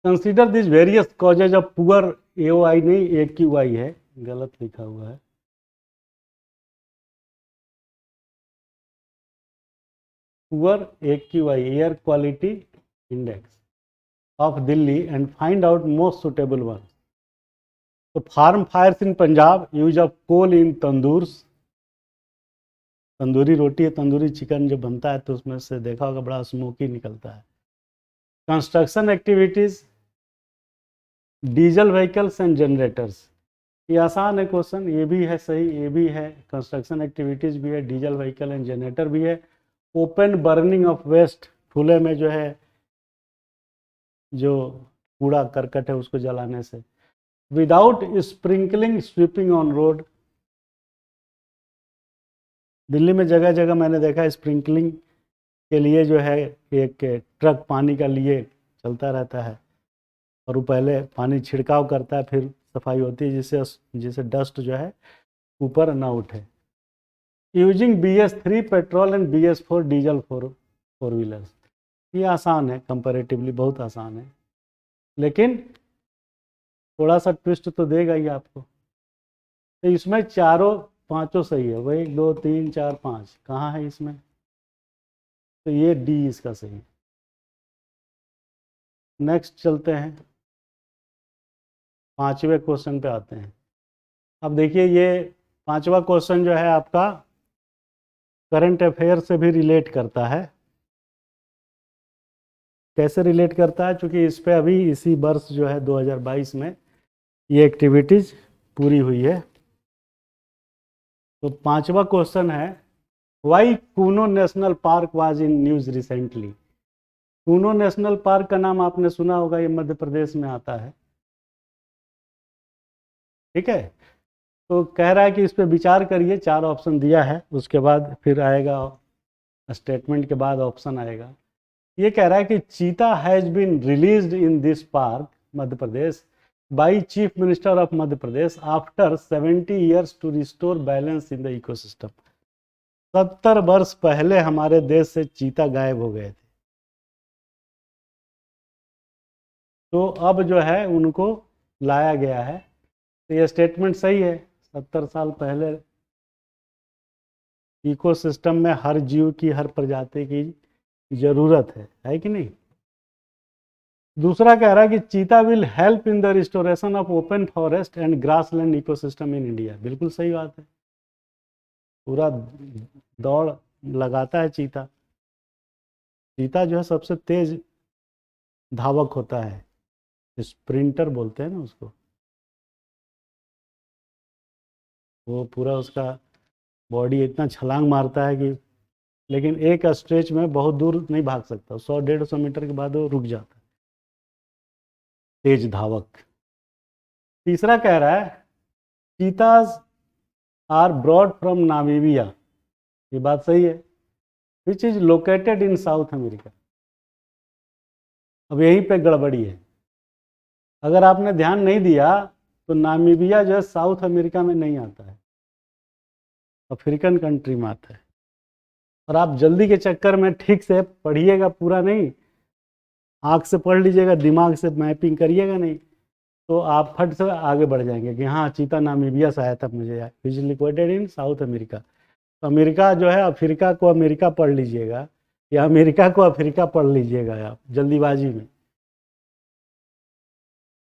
Consider this various causes of poor, AOI नहीं AQI है, गलत लिखा हुआ है। Poor AQI, air quality index of Delhi, and find out most suitable one. तो farm fires in Punjab, use of coal in tandoors, tandoori रोटी है, तंदूरी चिकन जो बनता है तो उसमें से देखा होगा बड़ा स्मोकी निकलता है। Construction activities, diesel vehicles and generators, ये आसान है क्वेश्चन, ये भी है सही, ये भी है, कंस्ट्रक्शन एक्टिविटीज भी है, डीजल व्हीकल एंड जनरेटर भी है। ओपन बर्निंग ऑफ वेस्ट, खुले में जो है जो कूड़ा करकट है उसको जलाने से। Without sprinkling sweeping on road, Delhi में जगह जगह मैंने देखा स्प्रिंकलिंग के लिए जो है एक ट्रक पानी का लिए चलता रहता है और वो पहले पानी छिड़काव करता है फिर सफाई होती है, जिससे डस्ट जो है ऊपर ना उठे। Using BS3 petrol and BS4 diesel four wheelers, ये आसान है कंपैरेटिवली, बहुत आसान है, लेकिन थोड़ा सा ट्विस्ट तो देगा ही आपको। तो इसमें चारों पांचों सही है, वही 2 3 4 5 कहाँ है इसमें, तो ये डी इसका सही है। नेक्स्ट चलते हैं, पांचवें क्वेश्चन पे आते हैं। अब देखिए ये पांचवा क्वेश्चन जो है आपका करंट अफेयर से भी रिलेट करता है। कैसे रिलेट करता है, क्योंकि इस पे अभी इसी वर्ष जो है 2022 में ये एक्टिविटीज पूरी हुई है। तो पांचवा क्वेश्चन है, why Kuno national park was in news recently. Kuno national park का नाम आपने सुना होगा, ये मध्य प्रदेश में आता है, ठीक है। तो कह रहा है कि इस पे विचार करिए, 4 ऑप्शन दिया है, उसके बाद फिर आएगा स्टेटमेंट के बाद ऑप्शन आएगा। ये कह रहा है कि cheetah has been released in this park Madhya Pradesh by chief minister of Madhya Pradesh after 70 years to restore balance in the ecosystem. 70 वर्ष पहले हमारे देश से चीता गायब हो गए थे, तो अब जो है उनको लाया गया है। तो ये स्टेटमेंट सही है, 70 साल पहले इकोसिस्टम में हर जीव की, हर प्रजाति की जरूरत है कि नहीं। दूसरा कह रहा है कि चीता will help in the restoration of open forest and grassland ecosystem in India, बिल्कुल सही बात है, पूरा दौड़ लगाता है चीता। चीता जो है सबसे तेज धावक होता है, स्प्रिंटर बोलते हैं ना उसको, वो पूरा उसका बॉडी इतना छलांग मारता है कि, लेकिन एक स्ट्रेच में बहुत दूर नहीं भाग सकता, 100-150 मीटर के बाद वो रुक जाता है, तेज धावक। तीसरा कह रहा है चीताज आर ब्रॉड फ्रॉम नामीबिया, ये बात सही है, which is located in south America. अब यहीं पे गड़बड़ी है, अगर आपने ध्यान नहीं दिया तो नामीबिया जो है साउथ अमेरिका में नहीं आता है, अफ्रीकन कंट्री में आता है। और आप जल्दी के चक्कर में ठीक से पढ़िएगा, पूरा नहीं, आँख से पढ़ लीजिएगा, दिमाग से मैपिंग करिएगा नहीं, तो आप फट से आगे बढ़ जाएंगे कि हाँ चीता नामीबिया से आया था, मुझे which is located in south America. तो अमेरिका जो है अफ्रीका को अमेरिका पढ़ लीजिएगा, या अमेरिका को अफ्रीका पढ़ लीजिएगा आप जल्दीबाजी में।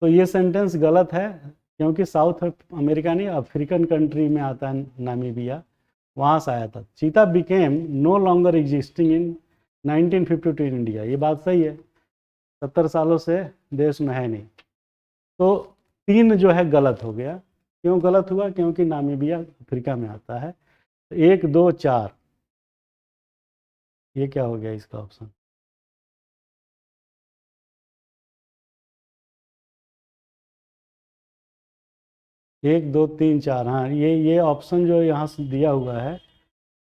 तो ये सेंटेंस गलत है, क्योंकि साउथ अमेरिका नहीं, अफ्रीकन कंट्री में आता है नामीबिया, वहाँ से आया था। Cheetah became no longer existing in 1952 in India, ये बात सही है, 70 सालों से देश में है नहीं। तो 3 जो है गलत हो गया। क्यों गलत हुआ, क्योंकि नामीबिया अफ्रीका में आता है। तो 1 2 4, ये क्या हो गया इसका ऑप्शन, एक दो तीन चार, हाँ ये ऑप्शन जो यहाँ से दिया हुआ है,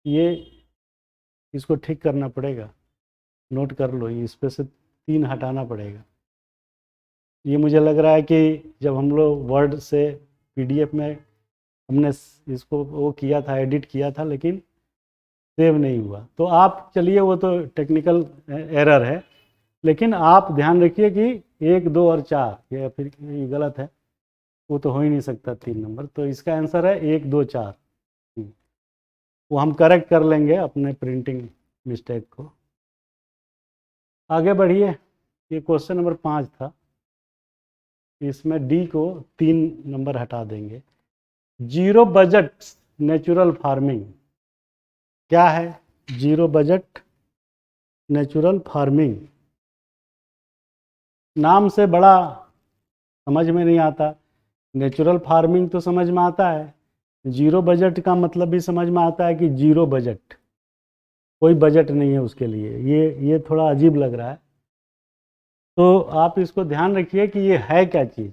ये इसको ठीक करना पड़ेगा, नोट कर लो, इस पे से 3 हटाना पड़ेगा। ये मुझे लग रहा है कि जब हम लोग वर्ड से PDF में हमने इसको वो किया था, एडिट किया था, लेकिन सेव नहीं हुआ। तो आप चलिए, वो तो टेक्निकल एरर है, लेकिन आप ध्यान रखिए कि 1, 2 और 4, ये फिर ये गलत है, वो तो हो ही नहीं सकता 3 नंबर, तो इसका आंसर है 1, 2, 4। वो हम करेक्ट कर लेंगे अपने प्रिंटिंग मिस्टेक को। आगे बढ़िए, ये क्वेश्चन नंबर 5 था, इसमें डी को 3 नंबर हटा देंगे। जीरो बजट नेचुरल फार्मिंग क्या है? जीरो बजट नेचुरल फार्मिंग, नाम से बड़ा समझ में नहीं आता। नेचुरल फार्मिंग तो समझ में आता है, जीरो बजट का मतलब भी समझ में आता है कि जीरो बजट, कोई बजट नहीं है उसके लिए, ये थोड़ा अजीब लग रहा है। तो आप इसको ध्यान रखिए कि ये है क्या चीज़।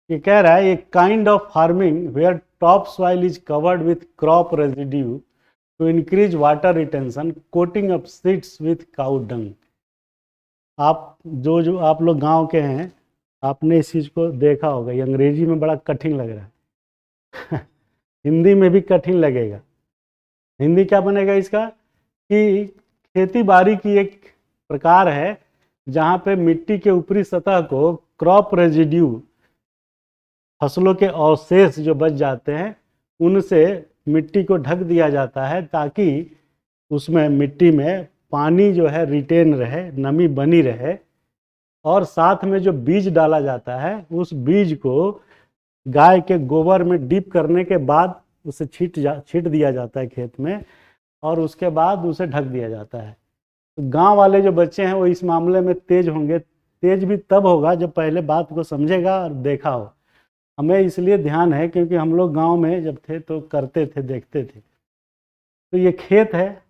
ये कह रहा है a kind of farming where top soil is covered with crop residue to increase water retention, coating up seeds with cow dung. आप जो आप लोग गांव के हैं, आपने इस चीज़ को देखा होगा, ये अंग्रेजी में बड़ा कठिन लग रहा है हिंदी में भी कठिन लगेगा। हिंदी क्या बनेगा इसका कि खेती बाड़ी की एक प्रकार है जहाँ पे मिट्टी के ऊपरी सतह को क्रॉप रेजिड्यू, फसलों के अवशेष जो बच जाते हैं उनसे मिट्टी को ढक दिया जाता है, ताकि उसमें मिट्टी में पानी जो है रिटेन रहे, नमी बनी रहे, और साथ में जो बीज डाला जाता है उस बीज को गाय के गोबर में डिप करने के बाद उसे छीट दिया जाता है खेत में, और उसके बाद उसे ढक दिया जाता है। तो गांव वाले जो बच्चे हैं वो इस मामले में तेज होंगे, तेज भी तब होगा जब पहले बात को समझेगा और देखा हो। हमें इसलिए ध्यान है क्योंकि हम लोग गांव में जब थे तो करते थे, देखते थे। तो ये खेत है,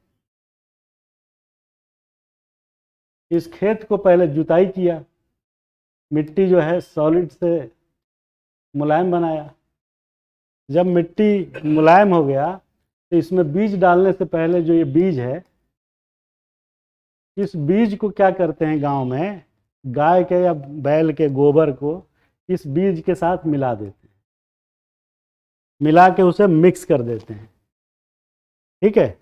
इस खेत को पहले जुताई किया, मिट्टी जो है सॉलिड से मुलायम बनाया। जब मिट्टी मुलायम हो गया तो इसमें बीज डालने से पहले जो ये बीज है, इस बीज को क्या करते हैं गांव में, गाय के या बैल के गोबर को इस बीज के साथ मिला देते हैं, मिला के उसे मिक्स कर देते हैं, ठीक है।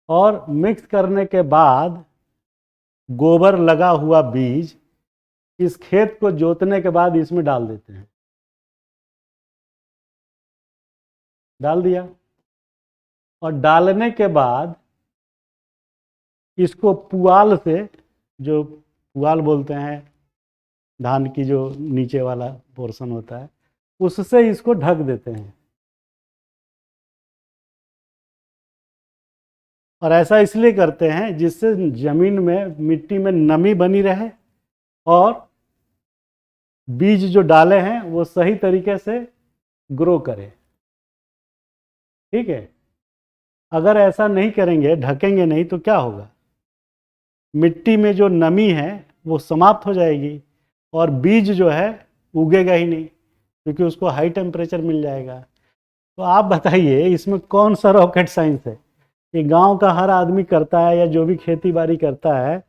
और मिक्स करने के बाद गोबर लगा हुआ बीज इस खेत को जोतने के बाद इसमें डाल देते हैं, डाल दिया। और डालने के बाद इसको पुआल से, जो पुआल बोलते हैं धान की जो नीचे वाला पोर्शन होता है, उससे इसको ढक देते हैं। और ऐसा इसलिए करते हैं जिससे जमीन में, मिट्टी में नमी बनी रहे और बीज जो डाले हैं वो सही तरीके से ग्रो करे, ठीक है। अगर ऐसा नहीं करेंगे, ढकेंगे नहीं, तो क्या होगा, मिट्टी में जो नमी है वो समाप्त हो जाएगी और बीज जो है उगेगा ही नहीं, क्योंकि उसको हाई टेम्परेचर मिल जाएगा। तो आप बताइए इसमें कौन सा रॉकेट साइंस है? ये गांव का हर आदमी करता है, या जो भी खेती बाड़ी करता है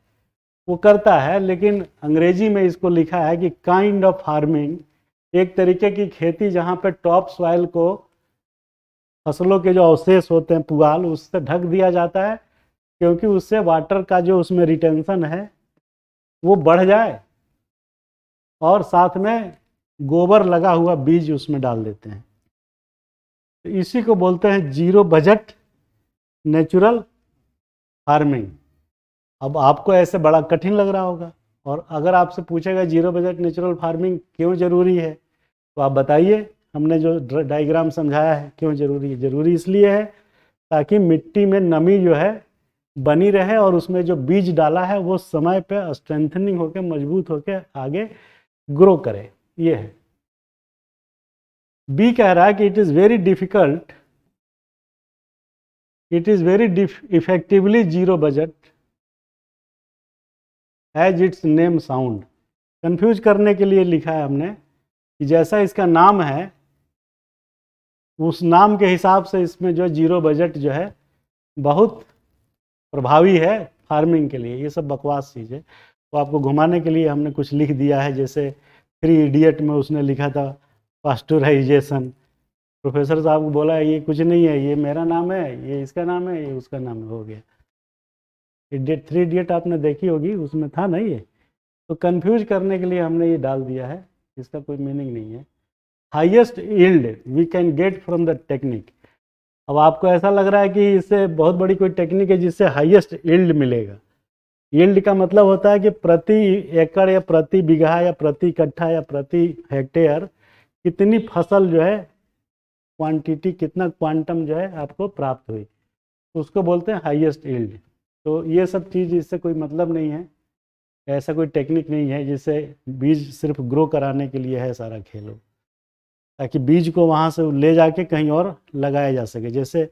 वो करता है, लेकिन अंग्रेजी में इसको लिखा है कि काइंड ऑफ फार्मिंग, एक तरीके की खेती जहाँ पे टॉप सॉइल को, फसलों के जो अवशेष होते हैं पुआल, उससे ढक दिया जाता है, क्योंकि उससे वाटर का जो उसमें रिटेंशन है वो बढ़ जाए, और साथ में गोबर लगा हुआ बीज उसमें डाल देते हैं। तो इसी को बोलते हैं जीरो बजट नेचुरल फार्मिंग। अब आपको ऐसे बड़ा कठिन लग रहा होगा, और अगर आपसे पूछेगा जीरो बजट नेचुरल फार्मिंग क्यों ज़रूरी है, तो आप बताइए। हमने जो डायग्राम समझाया है क्यों ज़रूरी है। ज़रूरी इसलिए है ताकि मिट्टी में नमी जो है बनी रहे, और उसमें जो बीज डाला है वो समय पे स्ट्रेंथनिंग होकर, मजबूत होकर आगे ग्रो करे। ये है। बी कह रहा है कि it is very difficult, it is very effectively zero budget as its name sound. Confuse करने के लिए लिखा है हमने कि जैसा इसका नाम है उस नाम के हिसाब से इसमें जो जीरो बजट जो है बहुत प्रभावी है फार्मिंग के लिए। ये सब बकवास चीज़ है, तो आपको घुमाने के लिए हमने कुछ लिख दिया है। जैसे 3 इडियट में उसने लिखा था पास्चुराइजेशन, प्रोफेसर साहब को बोला ये कुछ नहीं है, ये मेरा नाम है, ये इसका नाम है, ये उसका नाम है, हो गया। इडियट 3 इडियट आपने देखी होगी, उसमें था ना ये। तो कंफ्यूज करने के लिए हमने ये डाल दिया है, इसका कोई मीनिंग नहीं है। Highest yield we can get from the technique. अब आपको ऐसा लग रहा है कि इससे बहुत बड़ी कोई टेक्निक है जिससे हाईएस्ट यील्ड मिलेगा। यील्ड का मतलब होता है कि प्रति एकड़ या प्रति बीघा या प्रति कट्ठा या प्रति हेक्टेयर कितनी फसल जो है, क्वांटिटी कितना क्वांटम जो है आपको प्राप्त हुई, उसको बोलते हैं हाईएस्ट यील्ड। तो ये सब चीज़ इससे कोई मतलब नहीं है, ऐसा कोई टेक्निक नहीं है जिससे बीज सिर्फ ग्रो कराने के लिए है सारा खेल, ताकि बीज को वहाँ से ले जाके कहीं और लगाया जा सके। जैसे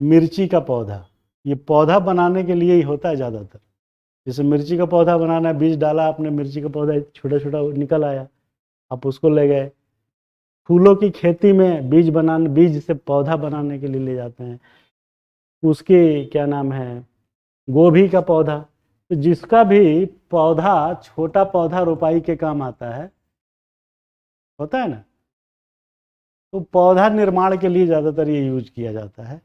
मिर्ची का पौधा, ये पौधा बनाने के लिए ही होता है ज़्यादातर। जैसे मिर्ची का पौधा बनाना है, बीज डाला आपने, मिर्ची का पौधा छोटा छोटा निकल आया, आप उसको ले गए। फूलों की खेती में बीज से पौधा बनाने के लिए ले जाते हैं। उसके क्या नाम है, गोभी का पौधा। तो जिसका भी पौधा, छोटा पौधा रोपाई के काम आता है, होता है ना, तो पौधा निर्माण के लिए ज़्यादातर ये यूज किया जाता है।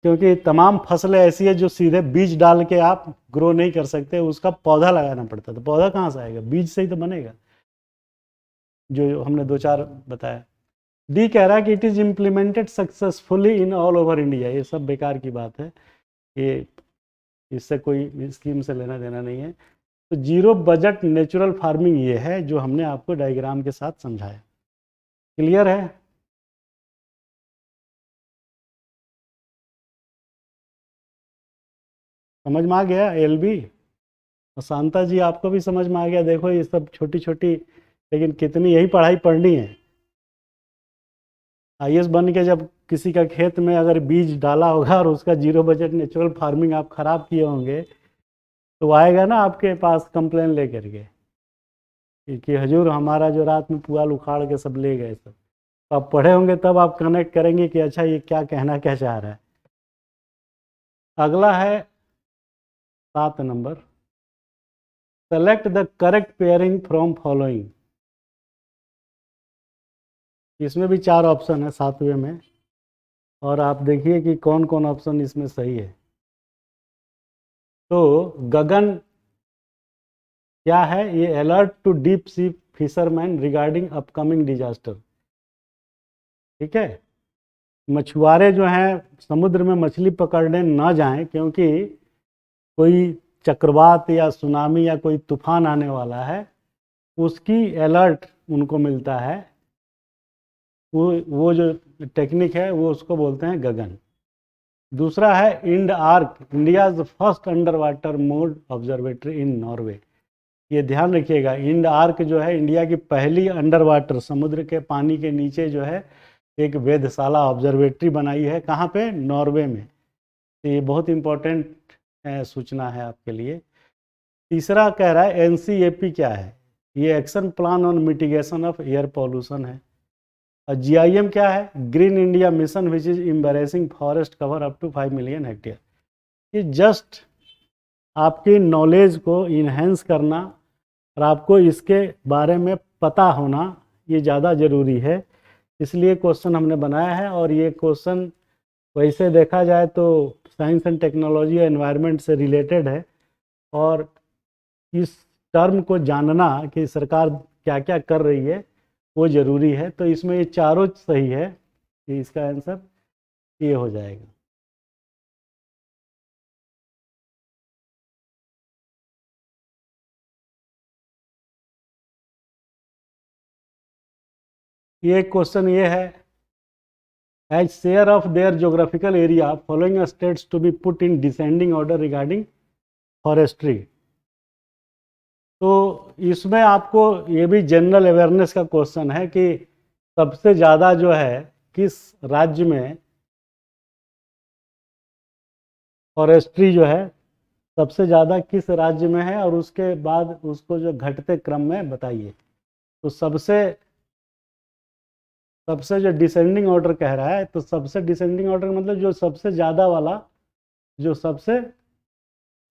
क्योंकि तमाम फसलें ऐसी है जो सीधे बीज डाल के आप ग्रो नहीं कर सकते, उसका पौधा लगाना पड़ता है। तो पौधा कहाँ से आएगा, बीज से ही तो बनेगा, जो हमने दो चार बताया। डी कह रहा है कि it is implemented successfully in all over India. ये सब बेकार की बात है, ये इससे कोई स्कीम से लेना देना नहीं है। तो जीरो बजट नेचुरल फार्मिंग ये है जो हमने आपको डायग्राम के साथ समझाया। क्लियर है? समझ में आ गया एलबी? और शांता जी आपको भी समझ में आ गया? देखो ये सब छोटी छोटी, लेकिन कितनी यही पढ़ाई पढ़नी है। आईएएस बन के जब किसी का खेत में अगर बीज डाला होगा और उसका जीरो बजट नेचुरल फार्मिंग आप खराब किए होंगे, तो आएगा ना आपके पास कंप्लेन लेकर के कि हजूर हमारा जो रात में पुआल उखाड़ के सब ले गए सब। तो आप पढ़े होंगे तब आप कनेक्ट करेंगे कि अच्छा ये क्या कहना क्या चाह रहा है। अगला है 7 number, select the correct pairing from following. इसमें भी 4 ऑप्शन है 7वें में, और आप देखिए कि कौन कौन ऑप्शन इसमें सही है। तो गगन क्या है, ये alert to deep sea fisherman regarding upcoming disaster. ठीक है, मछुआरे जो हैं समुद्र में मछली पकड़ने ना जाएं, क्योंकि कोई चक्रवात या सुनामी या कोई तूफान आने वाला है, उसकी अलर्ट उनको मिलता है। वो जो टेक्निक है वो उसको बोलते हैं गगन। दूसरा है IndARC, India's first underwater moored observatory in Norway. ये ध्यान रखिएगा, इंड आर्क जो है इंडिया की पहली अंडर वाटर, समुद्र के पानी के नीचे जो है एक वेधशाला ऑब्जर्वेटरी बनाई है। कहाँ पे? नॉर्वे में। तो ये बहुत इंपॉर्टेंट सूचना है आपके लिए। तीसरा कह रहा है एनसीएपी क्या है, ये action plan on mitigation of air pollution है। और जीआईएम क्या है, green India mission which is embracing forest cover up to 5 million hectare. ये जस्ट आपकी नॉलेज को इन्हेंस करना और आपको इसके बारे में पता होना ये ज़्यादा ज़रूरी है, इसलिए क्वेश्चन हमने बनाया है। और ये क्वेश्चन वैसे देखा जाए तो साइंस एंड टेक्नोलॉजी और एनवायरनमेंट से रिलेटेड है, और इस टर्म को जानना कि सरकार क्या क्या कर रही है वो ज़रूरी है। तो इसमें ये चारों सही है, कि इसका आंसर ये हो जाएगा। ये क्वेश्चन ये है, as share of their geographical area following states to be put in descending order regarding forestry. तो इसमें आपको ये भी जनरल अवेयरनेस का क्वेश्चन है कि सबसे ज़्यादा जो है किस राज्य में फॉरेस्ट्री जो है सबसे ज़्यादा किस राज्य में है, और उसके बाद उसको जो घटते क्रम में बताइए। तो सबसे सबसे जो डिसेंडिंग ऑर्डर कह रहा है, तो सबसे डिसेंडिंग ऑर्डर मतलब जो सबसे ज़्यादा वाला, जो सबसे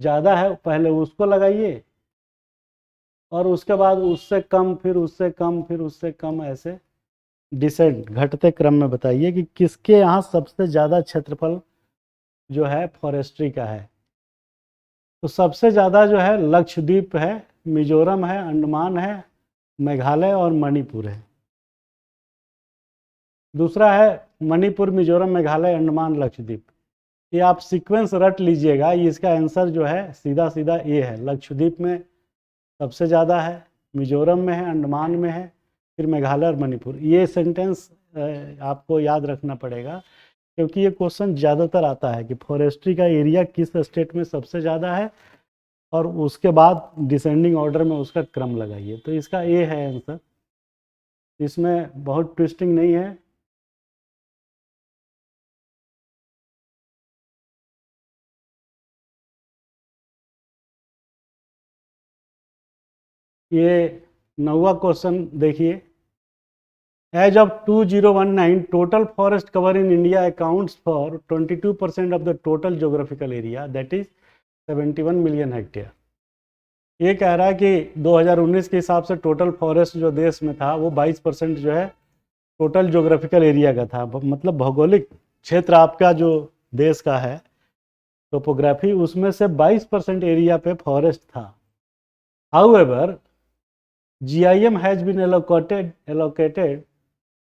ज़्यादा है पहले उसको लगाइए, और उसके बाद उससे कम, फिर उससे कम, फिर उससे कम, ऐसे डिसेंड घटते क्रम में बताइए कि किसके यहाँ सबसे ज़्यादा क्षेत्रफल जो है फॉरेस्ट्री का है। तो सबसे ज़्यादा जो है लक्षद्वीप है, मिजोरम है, अंडमान है, मेघालय और मणिपुर है। दूसरा है मणिपुर, मिजोरम, मेघालय, अंडमान, लक्षद्वीप। ये आप सीक्वेंस रट लीजिएगा, ये इसका आंसर जो है सीधा सीधा ये है। लक्षद्वीप में सबसे ज़्यादा है, मिजोरम में है, अंडमान में है, फिर मेघालय और मणिपुर। ये सेंटेंस आपको याद रखना पड़ेगा, क्योंकि ये क्वेश्चन ज़्यादातर आता है कि फॉरेस्ट्री का एरिया किस स्टेट में सबसे ज़्यादा है, और उसके बाद डिसेंडिंग ऑर्डर में उसका क्रम लगाइए। तो इसका ए है आंसर, इसमें बहुत ट्विस्टिंग नहीं है। ये 9वां क्वेश्चन देखिए। As of 2019 total forest cover in India accounts for 22% of the total geographical area, that is 71 million hectare. ये कह रहा है कि 2019 के हिसाब से टोटल फॉरेस्ट जो देश में था वो 22% जो है टोटल जोग्राफिकल एरिया का था। मतलब भौगोलिक क्षेत्र आपका जो देश का है, टोपोग्राफी, उसमें से 22% एरिया पे फॉरेस्ट था। However GIM has been allocated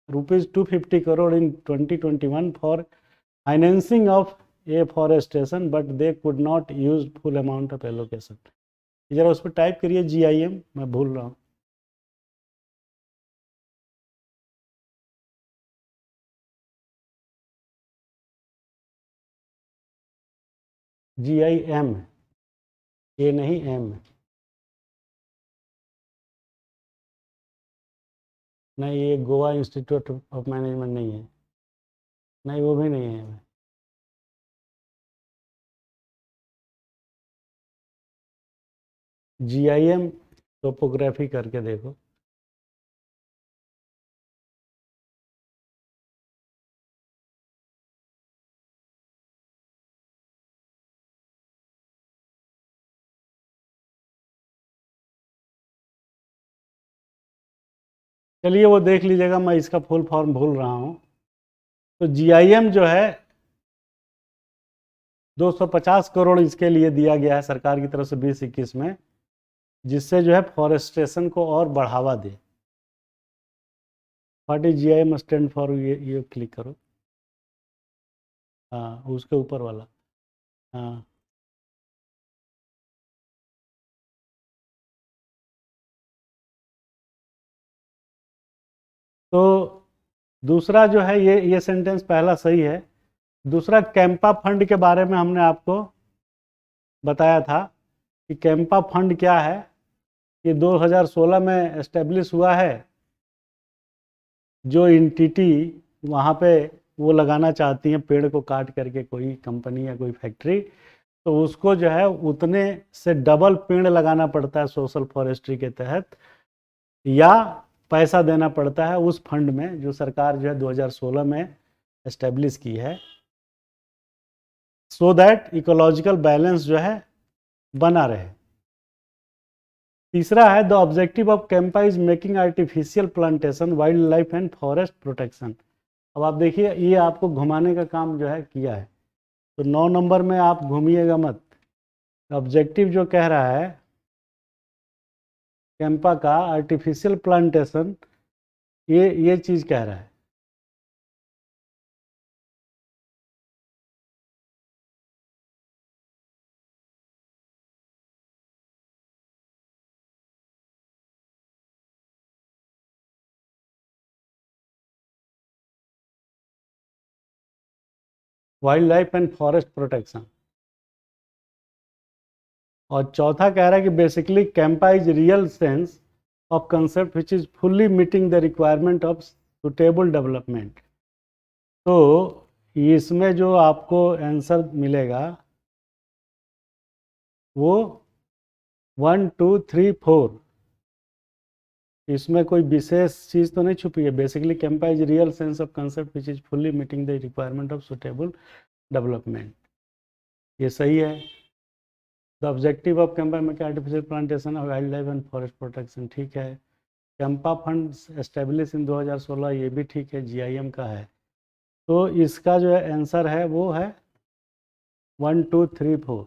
rupees 250 crore in 2021 for financing of afforestation, but they could not use full amount of allocation। जरा उस पर टाइप करिए GIM, मैं भूल रहा हूँ। GIM, ए नहीं एम। नहीं, ये गोवा इंस्टीट्यूट ऑफ मैनेजमेंट नहीं है, नहीं वो भी नहीं है। GIM टोपोग्राफी करके देखो। चलिए वो देख लीजिएगा, मैं इसका फुल फॉर्म भूल रहा हूँ। तो GIM जो है 250 करोड़ इसके लिए दिया गया है सरकार की तरफ से 2021 में, जिससे जो है फॉरेस्टेशन को और बढ़ावा दे। What is GIM stand for, ये क्लिक करो। हाँ, उसके ऊपर वाला। हाँ, तो दूसरा जो है ये सेंटेंस पहला सही है। दूसरा, कैंपा फंड के बारे में हमने आपको बताया था कि कैंपा फंड क्या है। ये 2016 में एस्टेब्लिश हुआ है। जो एंटिटी वहाँ पे वो लगाना चाहती हैं पेड़ को काट करके, कोई कंपनी या कोई फैक्ट्री, तो उसको जो है उतने से डबल पेड़ लगाना पड़ता है सोशल फॉरेस्ट्री के तहत, या पैसा देना पड़ता है उस फंड में जो सरकार जो है 2016 में एस्टेब्लिश की है, सो दैट इकोलॉजिकल बैलेंस जो है बना रहे। तीसरा है, the objective of Campa is making artificial plantation, wild life and forest protection. अब आप देखिए, ये आपको घुमाने का काम जो है किया है, तो 9 नंबर में आप घूमिएगा मत। ऑब्जेक्टिव जो कह रहा है कैंपा का आर्टिफिशियल प्लांटेशन, ये चीज़ कह रहा है। Wild life and forest protection. और चौथा कह रहा है कि basically Campa is real sense of concept which is fully meeting the requirement of suitable development. तो इसमें जो आपको आंसर मिलेगा वो 1 2 3 4, इसमें कोई विशेष चीज़ तो नहीं छुपी है। Basically Campa is real sense of concept which is fully meeting the requirement of suitable development, ये सही है। द ऑब्जेक्टिव ऑफ कैंपा में artificial plantation of wild life and forest protection, ठीक है। कैंपा फंड एस्टेब्लिश इन 2016, ये भी ठीक है, GIM का है। तो इसका जो है आंसर है वो है 1 2 3 4।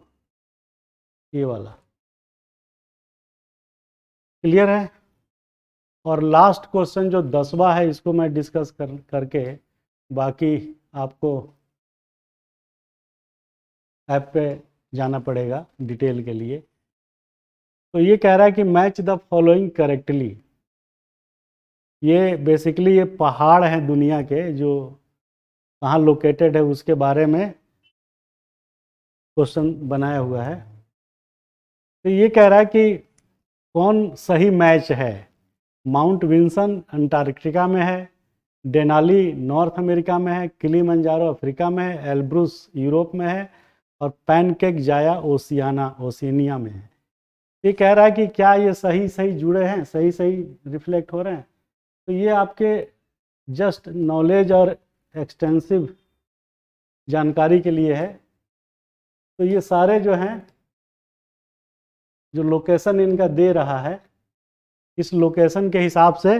ये वाला क्लियर है। और लास्ट क्वेश्चन जो 10वां है, इसको मैं डिस्कस करके बाकी आपको ऐप पे जाना पड़ेगा डिटेल के लिए। तो ये कह रहा है कि मैच द फॉलोइंग करेक्टली। ये बेसिकली ये पहाड़ हैं दुनिया के जो कहाँ लोकेटेड है उसके बारे में क्वेश्चन बनाया हुआ है। तो ये कह रहा है कि कौन सही मैच है। माउंट विल्सन अंटार्कटिका में है, डेनाली नॉर्थ अमेरिका में है, किलीमंजारो अफ्रीका में है, एल्ब्रुस यूरोप में है और पैनकेक जाया ओशिनिया में है। ये कह रहा है कि क्या ये सही सही जुड़े हैं, सही सही रिफ्लेक्ट हो रहे हैं। तो ये आपके जस्ट नॉलेज और एक्सटेंसिव जानकारी के लिए है। तो ये सारे जो हैं, जो लोकेशन इनका दे रहा है, इस लोकेशन के हिसाब से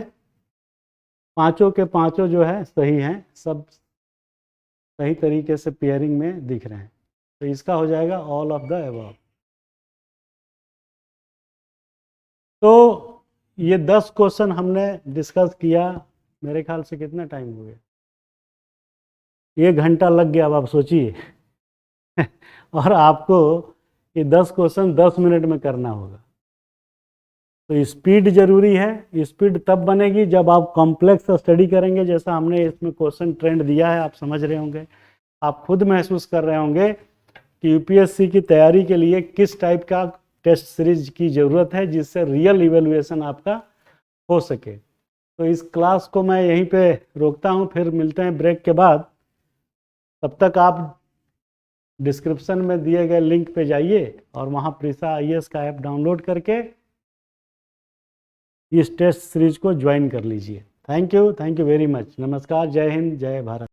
पांचों के पांचों जो है सही हैं, सब सही तरीके से पेयरिंग में दिख रहे हैं। तो इसका हो जाएगा ऑल ऑफ द अबव। तो ये 10 क्वेश्चन हमने डिस्कस किया। मेरे ख्याल से कितना टाइम हो गया, 1 घंटा लग गया। अब आप सोचिए और आपको ये 10 क्वेश्चन 10 मिनट में करना होगा। तो स्पीड जरूरी है। स्पीड तब बनेगी जब आप कॉम्प्लेक्स स्टडी करेंगे, जैसा हमने इसमें क्वेश्चन ट्रेंड दिया है, आप समझ रहे होंगे, आप खुद महसूस कर रहे होंगे कि यूपीएससी की तैयारी के लिए किस टाइप का टेस्ट सीरीज की ज़रूरत है जिससे रियल इवेलुएशन आपका हो सके। तो इस क्लास को मैं यहीं पे रोकता हूँ, फिर मिलते हैं ब्रेक के बाद। तब तक आप डिस्क्रिप्शन में दिए गए लिंक पे जाइए और वहाँ प्रीसा आईएएस का ऐप डाउनलोड करके इस टेस्ट सीरीज को ज्वाइन कर लीजिए। Thank you very much. नमस्कार, जय हिंद, जय भारत।